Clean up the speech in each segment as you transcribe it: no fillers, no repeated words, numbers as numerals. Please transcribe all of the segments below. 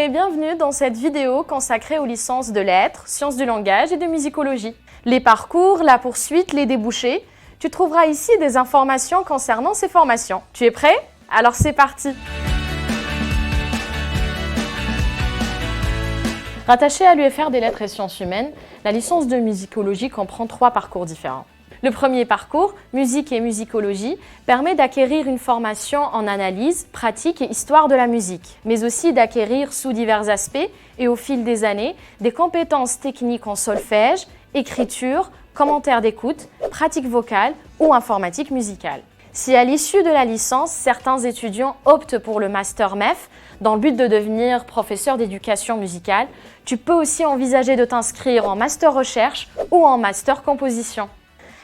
et bienvenue dans cette vidéo consacrée aux licences de lettres, sciences du langage et de musicologie. Les parcours, la poursuite, les débouchés, tu trouveras ici des informations concernant ces formations. Tu es prêt? Alors c'est parti! Rattachée à l'UFR des lettres et sciences humaines, la licence de musicologie comprend 3 parcours différents. Le premier parcours, musique et musicologie, permet d'acquérir une formation en analyse, pratique et histoire de la musique, mais aussi d'acquérir sous divers aspects et au fil des années des compétences techniques en solfège, écriture, commentaire d'écoute, pratique vocale ou informatique musicale. Si à l'issue de la licence, certains étudiants optent pour le master MEF dans le but de devenir professeur d'éducation musicale, tu peux aussi envisager de t'inscrire en master recherche ou en master composition.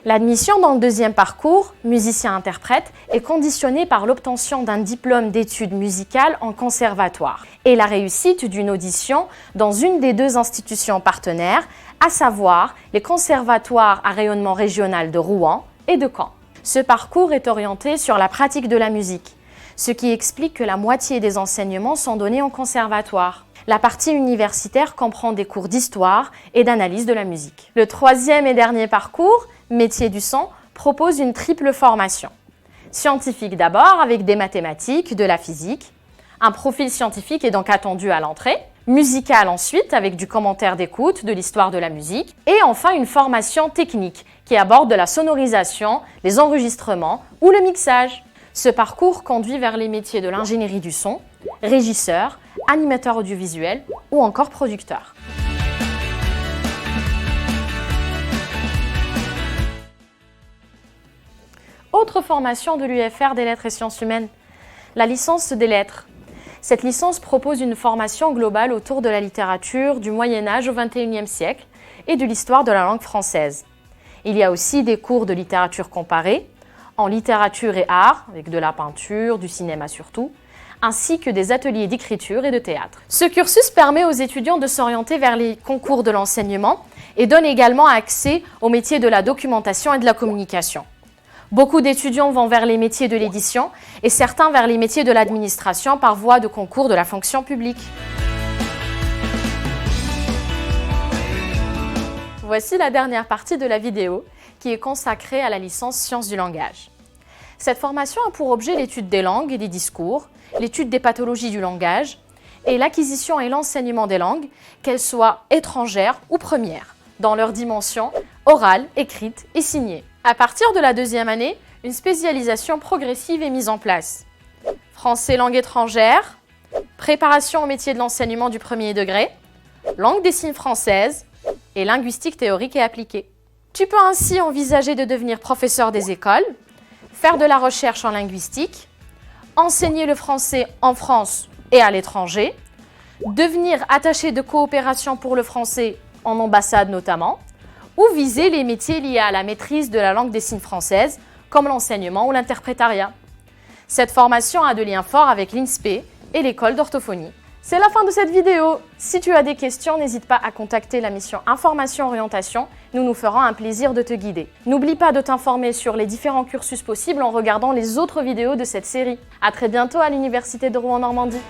L'admission dans le deuxième parcours, musicien-interprète, est conditionnée par l'obtention d'un diplôme d'études musicales en conservatoire et la réussite d'une audition dans une des 2 institutions partenaires, à savoir les conservatoires à rayonnement régional de Rouen et de Caen. Ce parcours est orienté sur la pratique de la musique, ce qui explique que la moitié des enseignements sont donnés en conservatoire. La partie universitaire comprend des cours d'histoire et d'analyse de la musique. Le troisième et dernier parcours, métier du son, propose une triple formation. Scientifique d'abord, avec des mathématiques, de la physique. Un profil scientifique est donc attendu à l'entrée. Musical ensuite, avec du commentaire d'écoute, de l'histoire de la musique. Et enfin, une formation technique qui aborde de la sonorisation, les enregistrements ou le mixage. Ce parcours conduit vers les métiers de l'ingénierie du son, régisseur, animateur audiovisuel ou encore producteur. Autre formation de l'UFR des lettres et sciences humaines, la licence des lettres. Cette licence propose une formation globale autour de la littérature du Moyen-Âge au XXIe siècle et de l'histoire de la langue française. Il y a aussi des cours de littérature comparée, en littérature et art, avec de la peinture, du cinéma surtout, ainsi que des ateliers d'écriture et de théâtre. Ce cursus permet aux étudiants de s'orienter vers les concours de l'enseignement et donne également accès aux métiers de la documentation et de la communication. Beaucoup d'étudiants vont vers les métiers de l'édition et certains vers les métiers de l'administration par voie de concours de la fonction publique. Voici la dernière partie de la vidéo qui est consacrée à la licence sciences du langage. Cette formation a pour objet l'étude des langues et des discours, l'étude des pathologies du langage et l'acquisition et l'enseignement des langues, qu'elles soient étrangères ou premières, dans leur dimension orale, écrite et signée. À partir de la 2e année, une spécialisation progressive est mise en place. Français langue étrangère, préparation au métier de l'enseignement du 1er degré, langue des signes française et linguistique théorique et appliquée. Tu peux ainsi envisager de devenir professeur des écoles, faire de la recherche en linguistique, enseigner le français en France et à l'étranger, devenir attaché de coopération pour le français en ambassade notamment, ou viser les métiers liés à la maîtrise de la langue des signes française, comme l'enseignement ou l'interprétariat. Cette formation a de liens forts avec l'INSPE et l'école d'orthophonie. C'est la fin de cette vidéo. Si tu as des questions, n'hésite pas à contacter la mission Information-Orientation. Nous nous ferons un plaisir de te guider. N'oublie pas de t'informer sur les différents cursus possibles en regardant les autres vidéos de cette série. À très bientôt à l'Université de Rouen-Normandie.